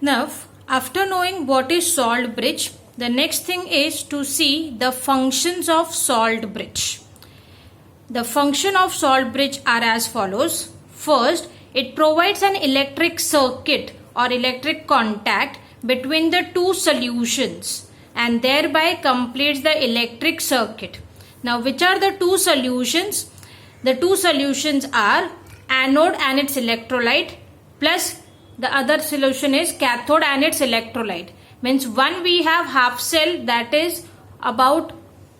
Now, after knowing what is salt bridge, the next thing is to see the functions of salt bridge. The function of salt bridge are as follows. First, it provides an electric circuit or electric contact between the two solutions and thereby completes the electric circuit. Now, which are the two solutions? The two solutions are anode and its electrolyte, plus the other solution is cathode and its electrolyte. Means one we have half cell, that is about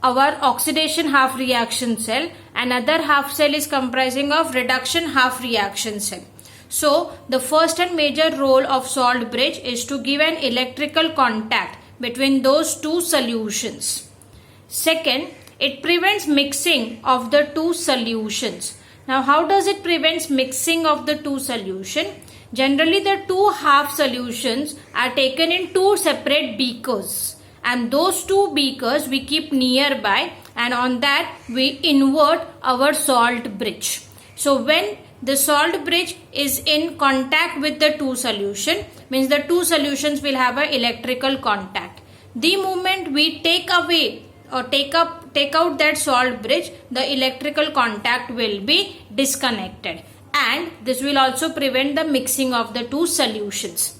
our oxidation half reaction cell, and other half cell is comprising of reduction half reaction cell. So the first and major role of salt bridge is to give an electrical contact between those two solutions. Second, it prevents mixing of the two solutions. Now, how does it prevent mixing of the two solutions? Generally, the two half solutions are taken in two separate beakers, and those two beakers we keep nearby, and on that we invert our salt bridge. So when the salt bridge is in contact with the two solution, means the two solutions will have an electrical contact. The moment we take away or take out that salt bridge, the electrical contact will be disconnected, and this will also prevent the mixing of the two solutions.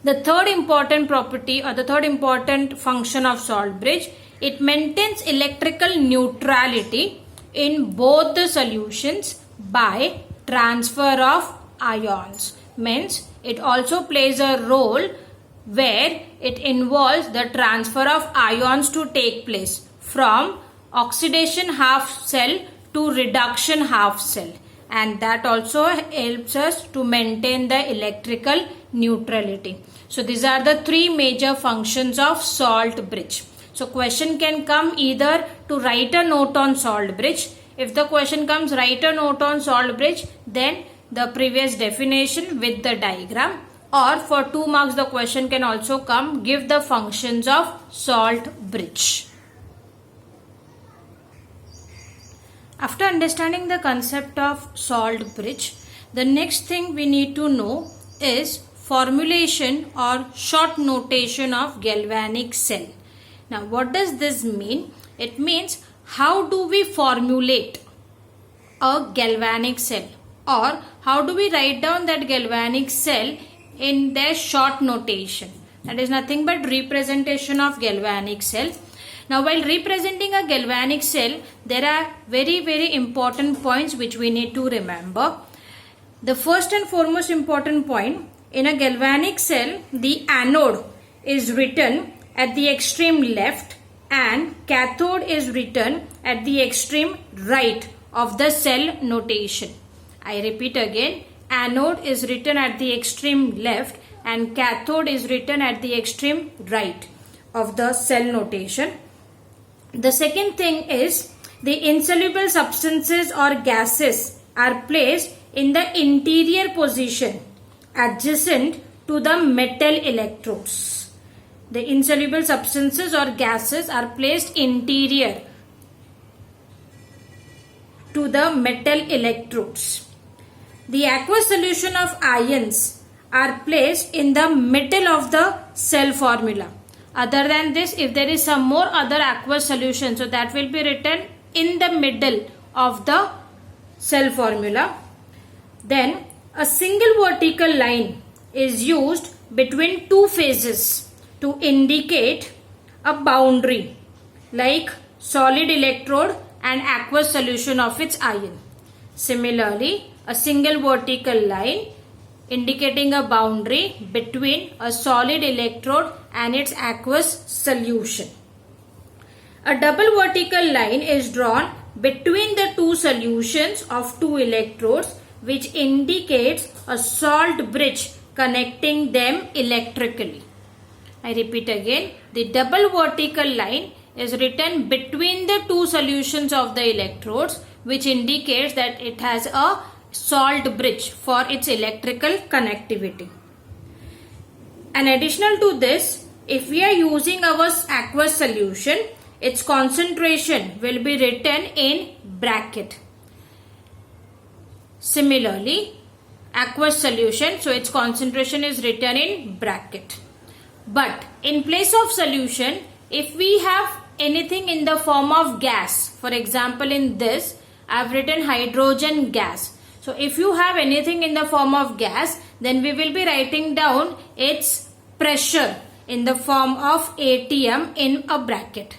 The third important property or the third important function of salt bridge, it maintains electrical neutrality in both the solutions by transfer of ions. Means it also plays a role where it involves the transfer of ions to take place from oxidation half cell to reduction half cell, and that also helps us to maintain the electrical neutrality. So these are the three major functions of salt bridge. So question can come either to write a note on salt bridge. If the question comes write a note on salt bridge, then the previous definition with the diagram, or for 2 marks the question can also come give the functions of salt bridge. After understanding the concept of salt bridge, the next thing we need to know is formulation or short notation of galvanic cell. Now, what does this mean? It means how do we formulate a galvanic cell, or how do we write down that galvanic cell in their short notation. That is nothing but representation of galvanic cell. Now, while representing a galvanic cell, there are very important points which we need to remember. The first and foremost important point, in a galvanic cell, the anode is written at the extreme left and cathode is written at the extreme right of the cell notation. I repeat again, anode is written at the extreme left and cathode is written at the extreme right of the cell notation. The second thing is the insoluble substances or gases are placed in the interior position adjacent to the metal electrodes. The insoluble substances or gases are placed interior to the metal electrodes. The aqueous solution of ions are placed in the middle of the cell formula. Other than this, if there is some more other aqueous solution, so that will be written in the middle of the cell formula. Then a single vertical line is used between two phases to indicate a boundary, like solid electrode and aqueous solution of its ion. Similarly, a single vertical line indicating a boundary between a solid electrode and its aqueous solution. A double vertical line is drawn between the two solutions of two electrodes, which indicates a salt bridge connecting them electrically. I repeat again, the double vertical line is written between the two solutions of the electrodes, which indicates that it has a salt bridge for its electrical connectivity. And additional to this, if we are using our aqueous solution, its concentration will be written in bracket. Similarly, aqueous solution, so its concentration is written in bracket. But in place of solution, if we have anything in the form of gas, for example in this I have written hydrogen gas. So if you have anything in the form of gas, then we will be writing down its pressure in the form of atm in a bracket.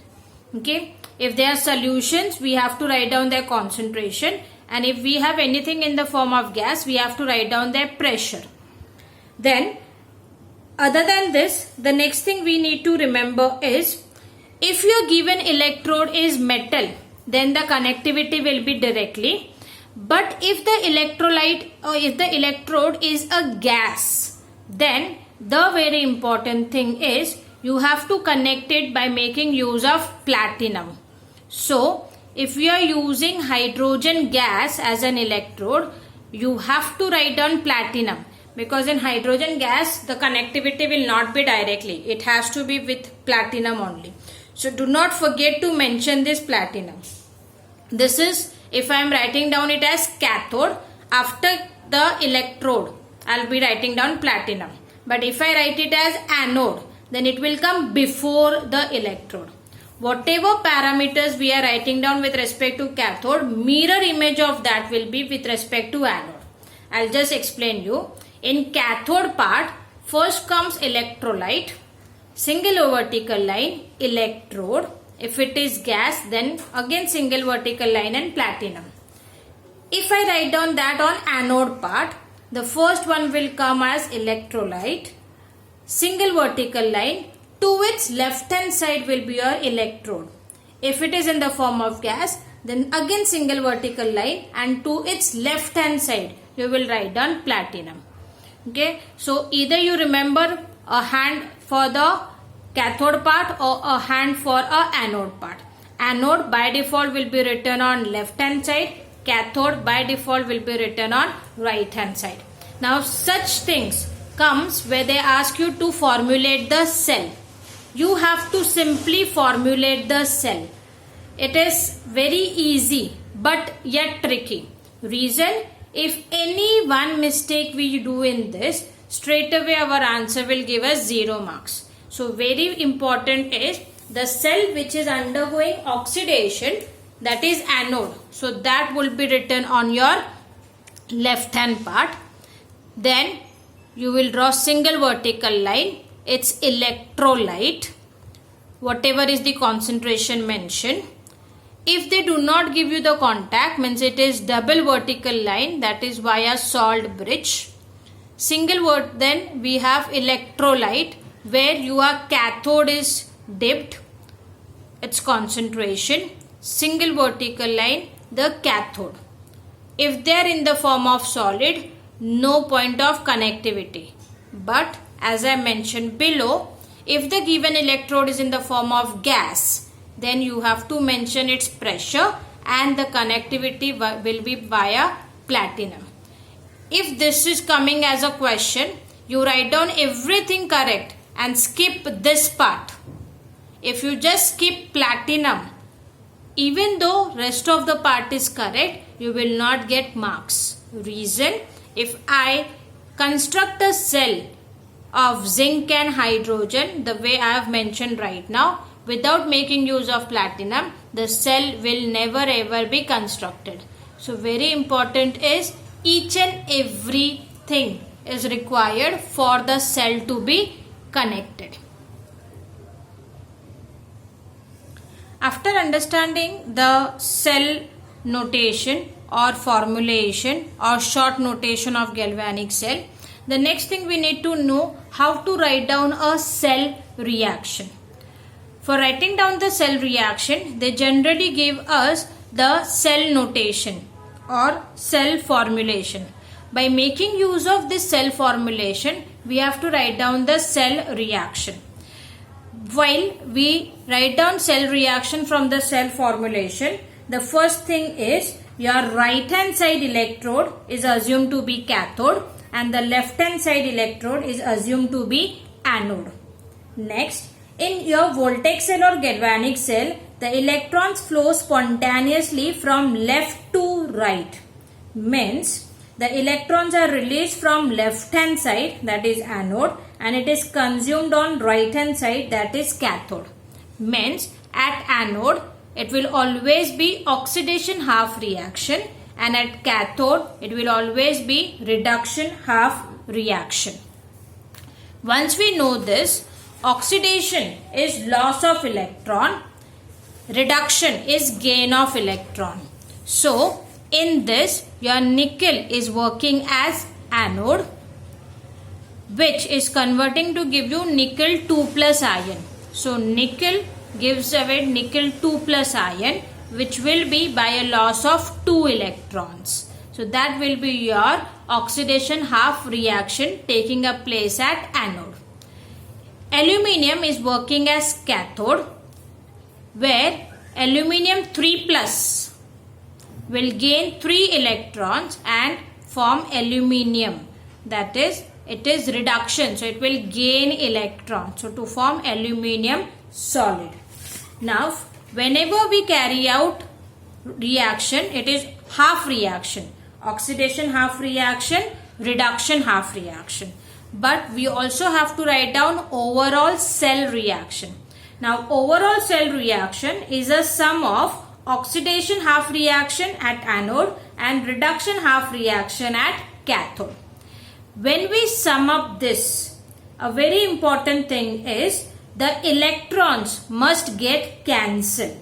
Okay, if they are solutions, we have to write down their concentration, and if we have anything in the form of gas, we have to write down their pressure. Then other than this, the next thing we need to remember is, if your given electrode is metal, then the conductivity will be directly. But if the electrolyte or if the electrode is a gas, then the very important thing is you have to connect it by making use of platinum. So if we are using hydrogen gas as an electrode, you have to write down platinum, because in hydrogen gas the connectivity will not be directly, it has to be with platinum only. So do not forget to mention this platinum. This is if I am writing down it as cathode, after the electrode I will be writing down platinum. But if I write it as anode, then it will come before the electrode. Whatever parameters we are writing down with respect to cathode, mirror image of that will be with respect to anode. I'll just explain you. In cathode part, first comes electrolyte, single vertical line, electrode. If it is gas, then again single vertical line and platinum. If I write down that on anode part, the first one will come as electrolyte, single vertical line, to its left hand side will be your electrode. If it is in the form of gas, then again single vertical line, and to its left hand side you will write down platinum. Okay, so either you remember a hand for the cathode part or a hand for a anode part. Anode by default will be written on left hand side, cathode by default will be written on right hand side. Now such things comes where they ask you to formulate the cell. You have to simply formulate the cell. It is very easy but yet tricky. Reason, if any one mistake we do in this, straight away our answer will give us 0 marks. So very important is the cell which is undergoing oxidation, that is anode. So that will be written on your left hand part. Then you will draw single vertical line, it's electrolyte, whatever is the concentration mentioned. If they do not give you the contact, means it is double vertical line, that is via salt bridge. Then we have electrolyte, where your cathode is dipped, its concentration, single vertical line, the cathode. If they are in the form of solid, no point of connectivity. But as I mentioned below, if the given electrode is in the form of gas, then you have to mention its pressure and the connectivity will be via platinum. If this is coming as a question, you write down everything correct and skip this part. If you just skip platinum, even though rest of the part is correct, you will not get marks. Reason, if I construct a cell of zinc and hydrogen the way I have mentioned right now, without making use of platinum, the cell will never ever be constructed. So very important is each and everything is required for the cell to be connected. After understanding the cell notation or formulation or short notation of galvanic cell, the next thing we need to know how to write down a cell reaction. For writing down the cell reaction, they generally give us the cell notation or cell formulation. By making use of this cell formulation, we have to write down the cell reaction. While we write down cell reaction from the cell formulation, the first thing is your right hand side electrode is assumed to be cathode and the left hand side electrode is assumed to be anode. Next, in your voltaic cell or galvanic cell, the electrons flow spontaneously from left to right. Means the electrons are released from left hand side, that is anode, and it is consumed on right hand side, that is cathode. Means at anode it will always be oxidation half reaction, and at cathode it will always be reduction half reaction. Once we know this, oxidation is loss of electron, reduction is gain of electron. So in this, your nickel is working as anode, which is converting to give you nickel 2 plus ion. So nickel gives away nickel 2 plus ion, which will be by a loss of 2 electrons. So that will be your oxidation half reaction taking a place at anode. Aluminium is working as cathode, where aluminium 3 plus will gain 3 electrons and form aluminium. That is, it is reduction, so it will gain electrons. So to form aluminium solid. Now, whenever we carry out reaction, it is half reaction. Oxidation half reaction, reduction half reaction. But we also have to write down overall cell reaction. Now, overall cell reaction is a sum of oxidation half reaction at anode and reduction half reaction at cathode. When we sum up this, a very important thing is the electrons must get cancelled.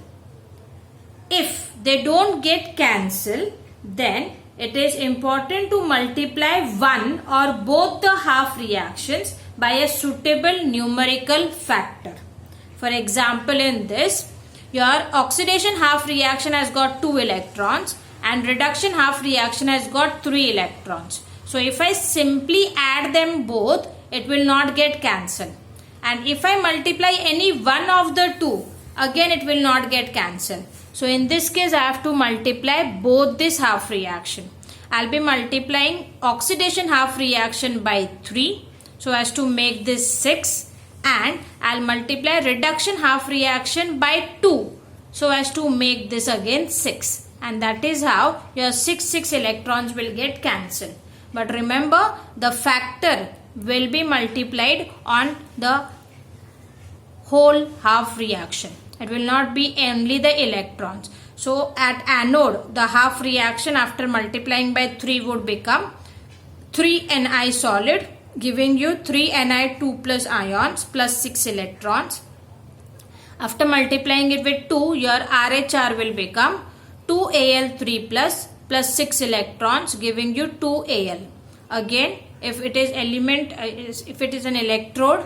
If they don't get cancelled, then it is important to multiply one or both the half reactions by a suitable numerical factor. For example, in this, your oxidation half reaction has got 2 electrons and reduction half reaction has got 3 electrons. So if I simply add them both, it will not get cancelled. And if I multiply any one of the two, again it will not get cancelled. So in this case, I have to multiply both this half reaction. I'll be multiplying oxidation half reaction by 3, so as to make this 6, and I'll multiply reduction half reaction by 2, so as to make this again 6. And that is how your 6 electrons will get cancelled. But remember, the factor will be multiplied on the whole half reaction. It will not be only the electrons. So at anode, the half reaction after multiplying by 3 would become 3 Ni solid, giving you 3 Ni 2 plus ions plus 6 electrons. After multiplying it with 2, your RHR will become 2 Al 3 plus 6 electrons, giving you 2 Al. Again, if it is if it is an electrode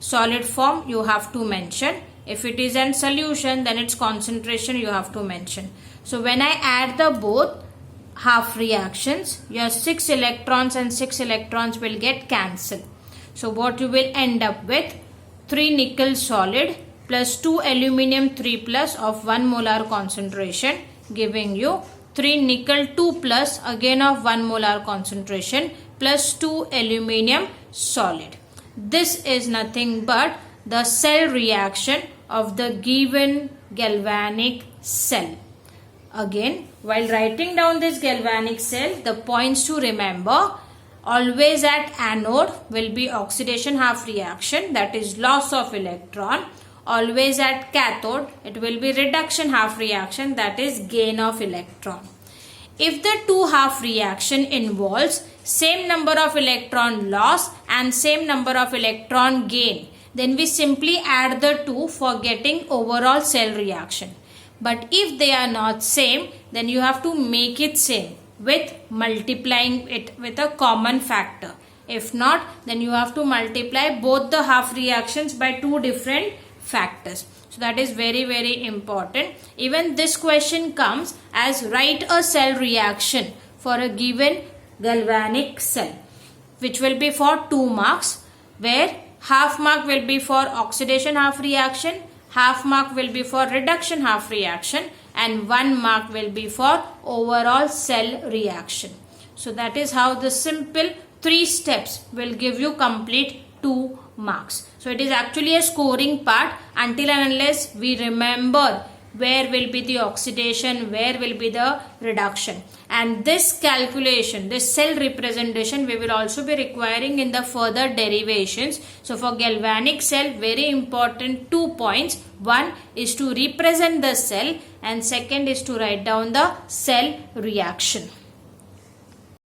solid form, you have to mention. If it is in solution, then its concentration you have to mention. So when I add the both half reactions, your 6 electrons and 6 electrons will get cancelled. So what you will end up with, 3 nickel solid plus 2 aluminium 3 plus of 1 molar concentration, giving you 3 nickel 2 plus again of 1 molar concentration plus 2 aluminium solid. This is nothing but the cell reaction of the given galvanic cell. Again, while writing down this galvanic cell, the points to remember: always at anode will be oxidation half reaction, that is loss of electron. Always at cathode it will be reduction half reaction, that is gain of electron. If the two half reaction involves same number of electron loss and same number of electron gain, then we simply add the two for getting overall cell reaction. But if they are not same, then you have to make it same with multiplying it with a common factor. If not, then you have to multiply both the half reactions by two different factors. So that is very, very important. Even this question comes as write a cell reaction for a given galvanic cell, which will be for 2 marks, where half mark will be for oxidation half reaction, half mark will be for reduction half reaction, and 1 mark will be for overall cell reaction. So that is how the simple 3 steps will give you complete 2 marks. So it is actually a scoring part until and unless we remember where will be the oxidation, where will be the reduction. And this calculation, this cell representation, we will also be requiring in the further derivations. So for galvanic cell, very important 2 points. One is to represent the cell and second is to write down the cell reaction.